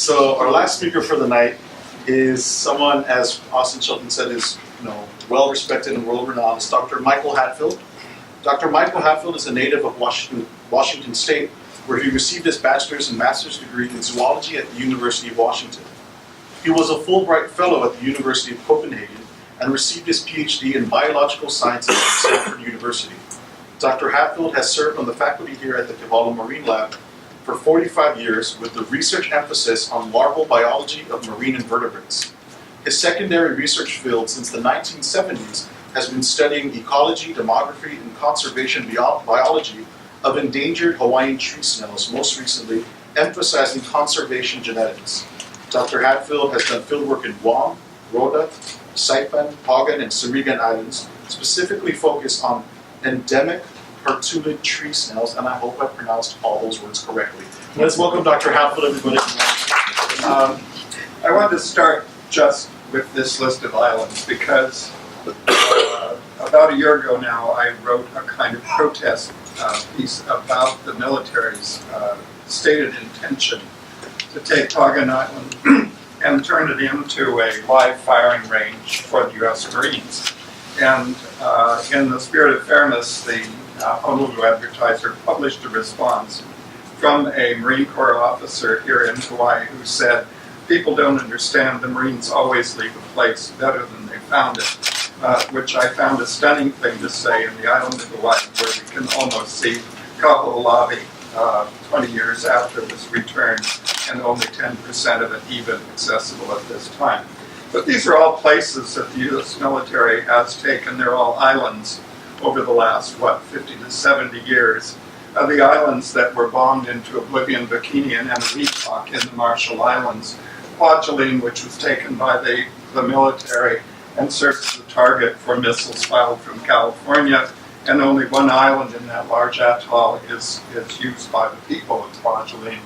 So our last speaker for the night is someone, as Austin Chilton said, is well respected and world renowned. It's Dr. Michael Hadfield. Dr. Michael Hadfield is a native of Washington State, where he received his bachelor's and master's degree in zoology at the University of Washington. He was a Fulbright Fellow at the University of Copenhagen and received his PhD in biological sciences at Stanford University. Dr. Hadfield has served on the faculty here at the Kewalo Marine Lab for 45 years with the research emphasis on larval biology of marine invertebrates. His secondary research field since the 1970s has been studying ecology, demography, and conservation biology of endangered Hawaiian tree snails, most recently emphasizing conservation genetics. Dr. Hadfield has done fieldwork in Guam, Rota, Saipan, Pagan, and Mariana Islands, specifically focused on endemic partulid tree snails, and I hope I pronounced all those words correctly. Let's welcome Dr. Hadfield, everybody. I want to start just with this list of islands because about a year ago now I wrote a kind of protest piece about the military's stated intention to take Pagan Island and turn it into a live firing range for the U.S. Marines. And in the spirit of fairness, the Honolulu Advertiser published a response from a Marine Corps officer here in Hawaii who said, "People don't understand the Marines always leave a place better than they found it," which I found a stunning thing to say in the island of Hawaii, where we can almost see Kaho'olawe 20 years after it was returned, and only 10% of it even accessible at this time. But these are all places that the U.S. military has taken. They're all islands over the last, 50 to 70 years. The islands that were bombed into oblivion, Bikini and Eniwetok in the Marshall Islands, Kwajalein, which was taken by the military and served as a target for missiles fired from California, and only one island in that large atoll is used by the people of Kwajalein.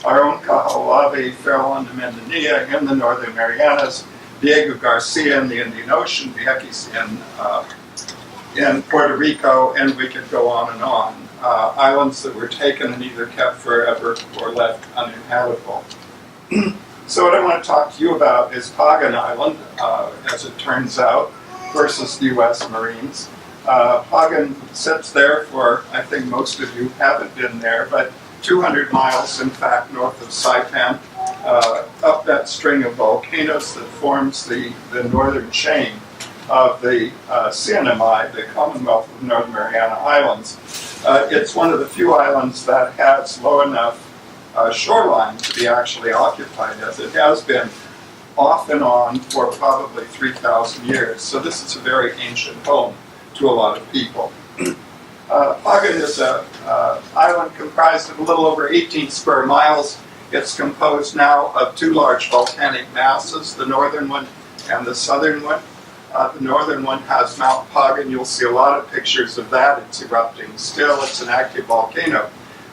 Our own Kaho'olawe, Farallon and Mendonia in the Northern Marianas, Diego Garcia in the Indian Ocean, Vieques in Puerto Rico, and we could go on and on. Islands that were taken and either kept forever or left uninhabitable. So what I want to talk to you about is Pagan Island, as it turns out, versus the U.S. Marines. Pagan sits there for, I think most of you haven't been there, but 200 miles, in fact, north of Saipan, up that string of volcanoes that forms the northern chain of the CNMI, the Commonwealth of Northern Mariana Islands. It's one of the few islands that has low enough shoreline to be actually occupied, as it has been off and on for probably 3,000 years. So this is a very ancient home to a lot of people. Pagan is an island comprised of a little over 18 square miles. It's composed now of two large volcanic masses, the northern one and the southern one. The northern one has Mount Pagan. You'll see a lot of pictures of that. It's erupting still. It's an active volcano.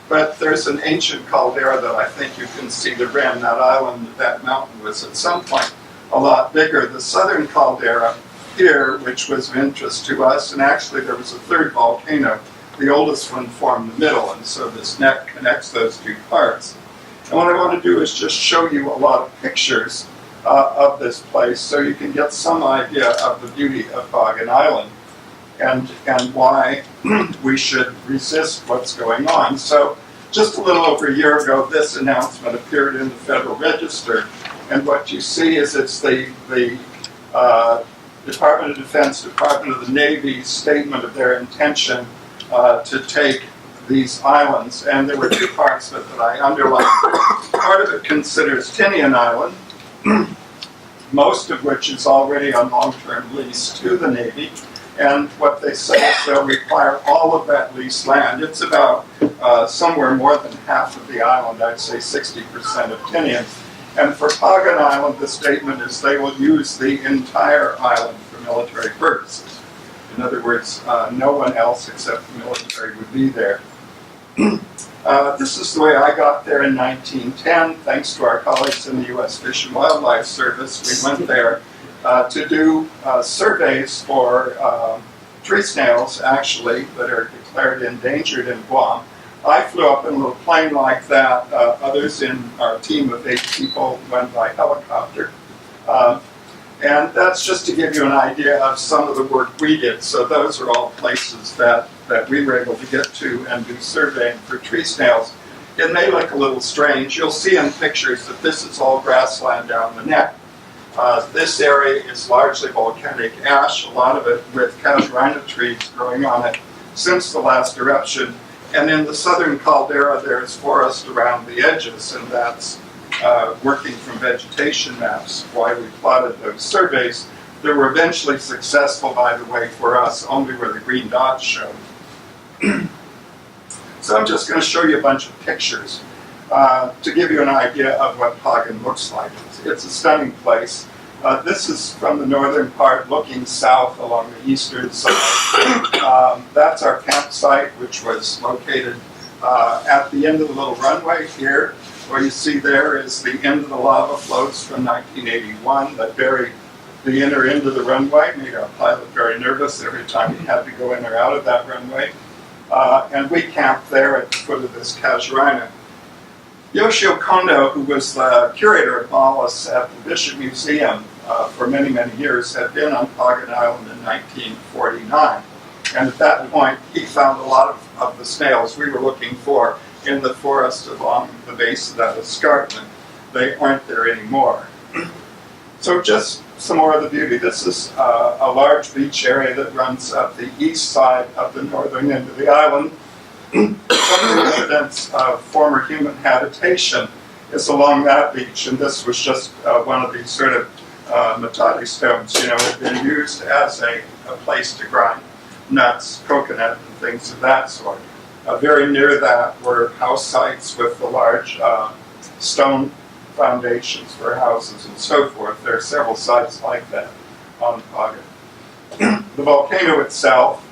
But there's an ancient caldera that I think you can see the rim. That island, that mountain was at some point a lot bigger. The southern caldera here, which was of interest to us, and actually there was a third volcano. The oldest one formed the middle, and so this neck connects those two parts. And what I want to do is just show you a lot of pictures of this place so you can get some idea of the beauty of Pagan Island and why we should resist what's going on. So just a little over a year ago, this announcement appeared in the Federal Register, and what you see is it's the Department of Defense, Department of the Navy's statement of their intention to take these islands, and there were two parts of it that I underlined. Part of it considers Tinian Island, most of which is already on long-term lease to the Navy, and what they say is they'll require all of that leased land. It's about somewhere more than half of the island, I'd say 60% of Tinian. And for Pagan Island, the statement is they will use the entire island for military purposes. In other words, no one else except the military would be there. This is the way I got there in 1910. Thanks to our colleagues in the U.S. Fish and Wildlife Service, we went there to do surveys for tree snails, actually, that are declared endangered in Guam. I flew up in a little plane like that up others in our team of 8 people went by helicopter. And that's just to give you an idea of some of the work we did. So those are all places that we were able to get to and do surveying for tree snails. It may look a little strange. You'll see in pictures that this is all grassland down the neck. This area is largely volcanic ash, a lot of it with casuarina trees growing on it since the last eruption. And in the southern caldera, there's forest around the edges, and that's working from vegetation maps, why we plotted those surveys. They were eventually successful, by the way, for us, only where the green dots showed. So I'm just going to show you a bunch of pictures to give you an idea of what Pagan looks like. It's a stunning place. This is from the northern part, looking south along the eastern side. That's our campsite, which was located at the end of the little runway here. What you see there is the end of the lava flows from 1981 that buried the inner end of the runway, made our pilot very nervous every time he had to go in or out of that runway. And we camped there at the foot of this casuarina. Yoshio Kondo, who was the curator of mollusks at the Bishop Museum for many, many years, had been on Pagan Island in 1949. And at that point, he found a lot of the snails we were looking for in the forest along the base of that escarpment. They aren't there anymore. So just some more of the beauty. This is a large beach area that runs up the east side of the northern end of the island. Some of the evidence of former human habitation is along that beach, and this was just one of these sort of matati stones, you know, had been used as a place to grind nuts, coconut, and things of that sort. Very near that were house sites with the large stone foundations for houses and so forth. There are several sites like that on Pagan. The volcano itself,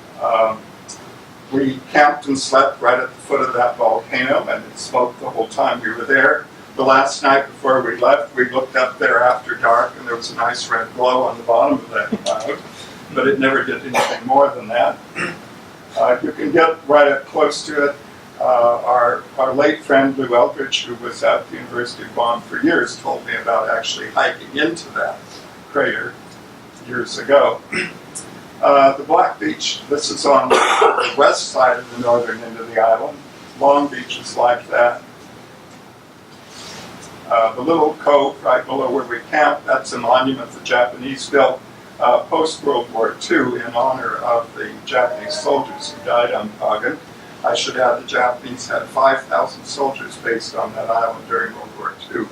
we camped and slept right at the foot of that volcano, and it smoked the whole time we were there. The last night before we left, we looked up there after dark, and there was a nice red glow on the bottom of that cloud, but it never did anything more than that. You can get right up close to it. Our late friend Lou Eldridge, who was at the University of Bonn for years, told me about actually hiking into that crater years ago. The Black Beach, this is on the west side of the northern end of the island. Long beaches like that. The little cove right below where we camped, that's a monument the Japanese built post-World War II in honor of the Japanese soldiers who died on Pagan. I should add the Japanese had 5,000 soldiers based on that island during World War II.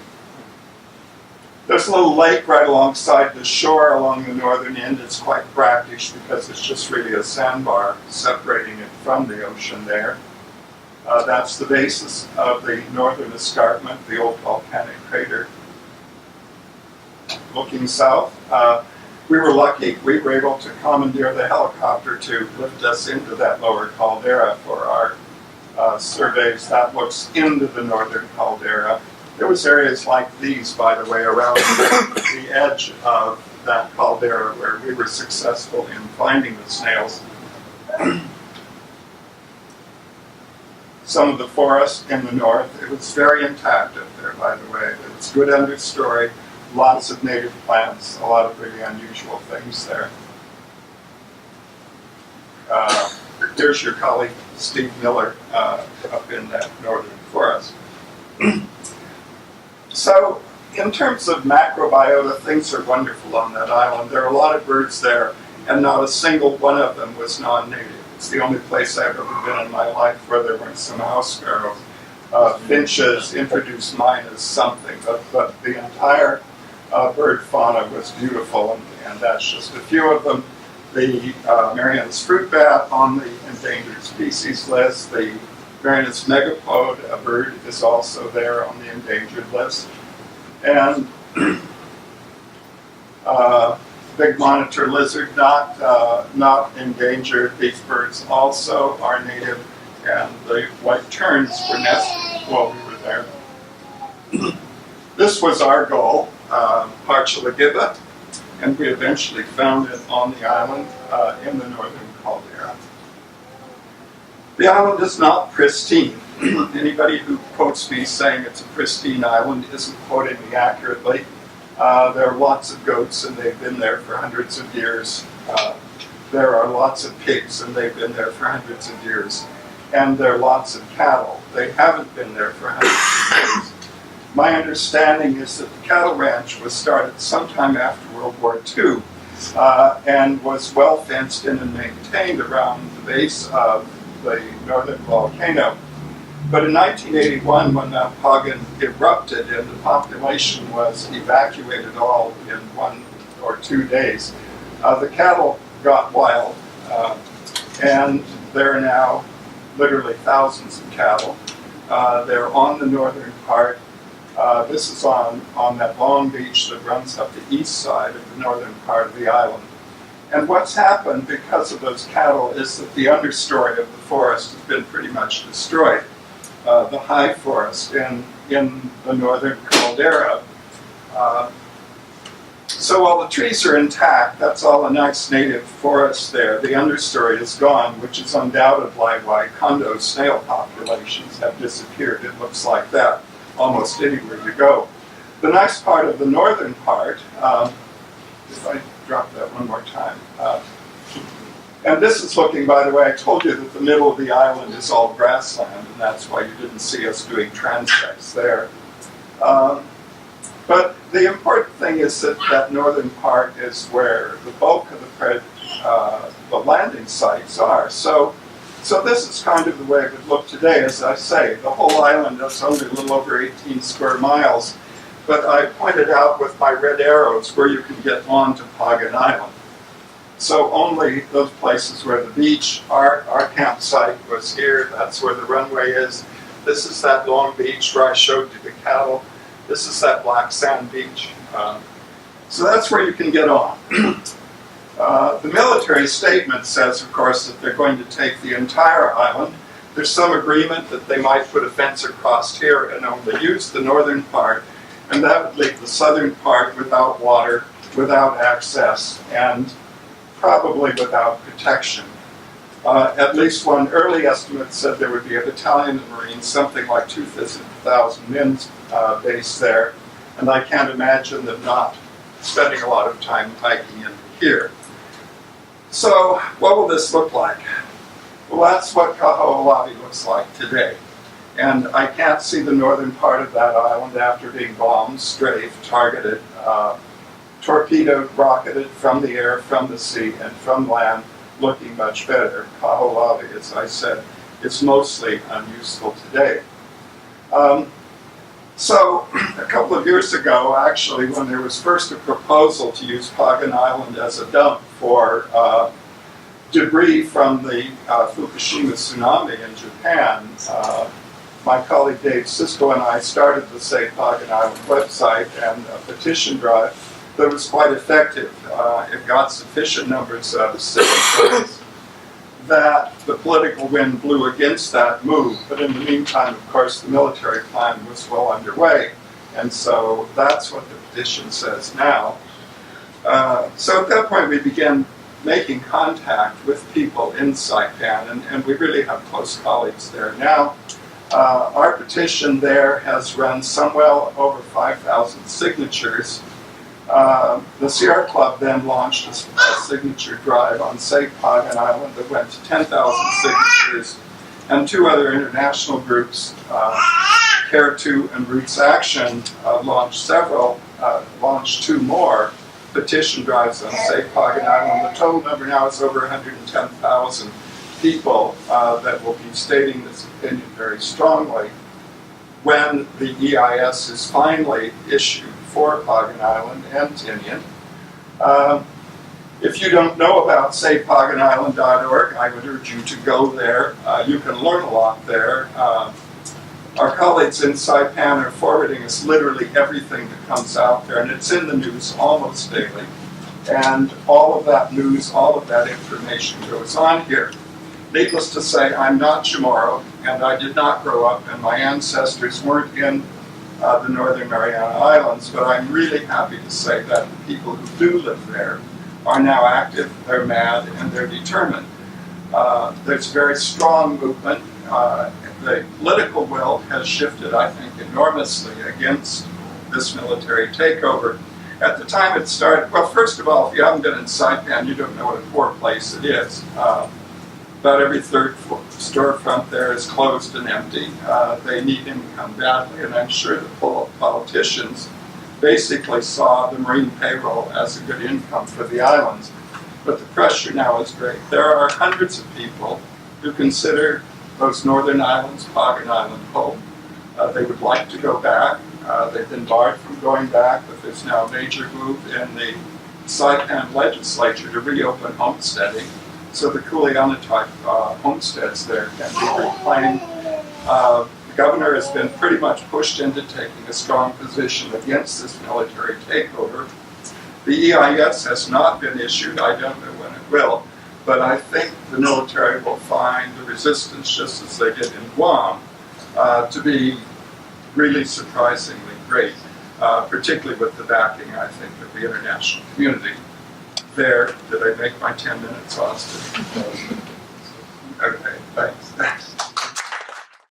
There's a little lake right alongside the shore along the northern end. It's quite brackish because it's just really a sandbar separating it from the ocean there. That's the basis of the northern escarpment, the old volcanic crater. Looking south, we were lucky. We were able to commandeer the helicopter to lift us into that lower caldera for our surveys. That looks into the northern caldera. There was areas like these, by the way, around the edge of that caldera where we were successful in finding the snails. Some of the forest in the north, it was very intact up there, by the way. It's good understory, lots of native plants, a lot of really unusual things there. Here's your colleague, Steve Miller, up in that northern forest. So, in terms of macrobiota, things are wonderful on that island. There are a lot of birds there, and not a single one of them was non-native. It's the only place I've ever been in my life where there weren't some house sparrows. Finches introduced mine as something, but the entire bird fauna was beautiful, and that's just a few of them. The Marianas fruit bat on the endangered species list, the Marianas megapode, a bird, is also there on the endangered list. And big monitor lizard, not endangered. These birds also are native, and the white terns were nesting while we were there. This was our goal, Parchalagiba, and we eventually found it on the island in the northern caldera. The island is not pristine. Anybody who quotes me saying it's a pristine island isn't quoting me accurately. There are lots of goats and they've been there for hundreds of years. There are lots of pigs and they've been there for hundreds of years. And there are lots of cattle. They haven't been there for hundreds of years. My understanding is that the cattle ranch was started sometime after World War II and was well fenced in and maintained around the base of the northern volcano. But in 1981, when Mount Pagan erupted and the population was evacuated all in 1 or 2 days, the cattle got wild, and there are now literally thousands of cattle. They're on the northern part. This is on that long beach that runs up the east side of the northern part of the island. And what's happened because of those cattle is that the understory of the forest has been pretty much destroyed. The high forest in the northern caldera. So while the trees are intact, that's all a nice native forest there. The understory is gone, which is undoubtedly why condo snail populations have disappeared. It looks like that almost anywhere you go. The nice part of the northern part, if I drop that one more time, and this is looking, by the way, I told you that the middle of the island is all grassland, and that's why you didn't see us doing transects there. But the important thing is that that northern part is where the bulk of the landing sites are. So this is kind of the way it would look today. As I say, the whole island is only a little over 18 square miles, but I pointed out with my red arrows where you can get onto Pagan Island. So only those places where the beach, our campsite was here, that's where the runway is. This is that long beach where I showed you the cattle. This is that black sand beach. So that's where you can get on. The military statement says, of course, that they're going to take the entire island. There's some agreement that they might put a fence across here and only use the northern part, and that would leave the southern part without water, without access, and probably without protection. At least one early estimate said there would be a battalion of Marines, something like 2,000 men based there, and I can't imagine them not spending a lot of time hiking in here. So what will this look like? Well, that's what Kewalo looks like today. And I can't see the northern part of that island after being bombed, strafed, targeted, torpedoed, rocketed from the air, from the sea, and from land, looking much better. Kewalo, as I said, is mostly unuseful today. So a couple of years ago, actually, when there was first a proposal to use Pagan Island as a dump for debris from the Fukushima tsunami in Japan, my colleague Dave Sisko and I started the Save Pagan Island website and a petition drive that was quite effective. It got sufficient numbers of signatures that the political wind blew against that move. But in the meantime, of course, the military plan was well underway. And so that's what the petition says now. So at that point, we began making contact with people in Saipan, and we really have close colleagues there now. Our petition there has run somewhere over 5,000 signatures. The Sierra Club then launched a signature drive on Save Pagan Island that went to 10,000 signatures, and two other international groups, Care 2 and Roots Action, launched two more petition drives on Save Pagan Island. The total number now is over 110,000 people that will be stating this opinion very strongly when the EIS is finally issued for Pagan Island and Tinian. If you don't know about SavePaganIsland.org, I would urge you to go there. You can learn a lot there. Our colleagues in Saipan are forwarding us literally everything that comes out there, and it's in the news almost daily. And all of that news, all of that information goes on here. Needless to say, I'm not Chamorro, and I did not grow up, and my ancestors weren't in the northern Mariana Islands, but I'm really happy to say that the people who do live there are now active, they're mad, and they're determined. There's a very strong movement the political will has shifted, I think, enormously against this military takeover. At the time it started, well, first of all, if you haven't been in Saipan, you don't know what a poor place it is. About every third storefront there is closed and empty. They need income badly, and I'm sure the politicians basically saw the marine payroll as a good income for the islands. But the pressure now is great. There are hundreds of people who consider those northern islands, Pagan Island, home. They would like to go back. They've been barred from going back, but there's now a major move in the Saipan legislature to reopen homesteading. So the Kuleana type homesteads there can be reclaimed. The governor has been pretty much pushed into taking a strong position against this military takeover. The EIS has not been issued. I don't know when it will, but I think the military will find the resistance, just as they did in Guam, to be really surprisingly great, particularly with the backing, I think, of the international community. There, did I make my 10 minutes, Austin? Okay, thanks.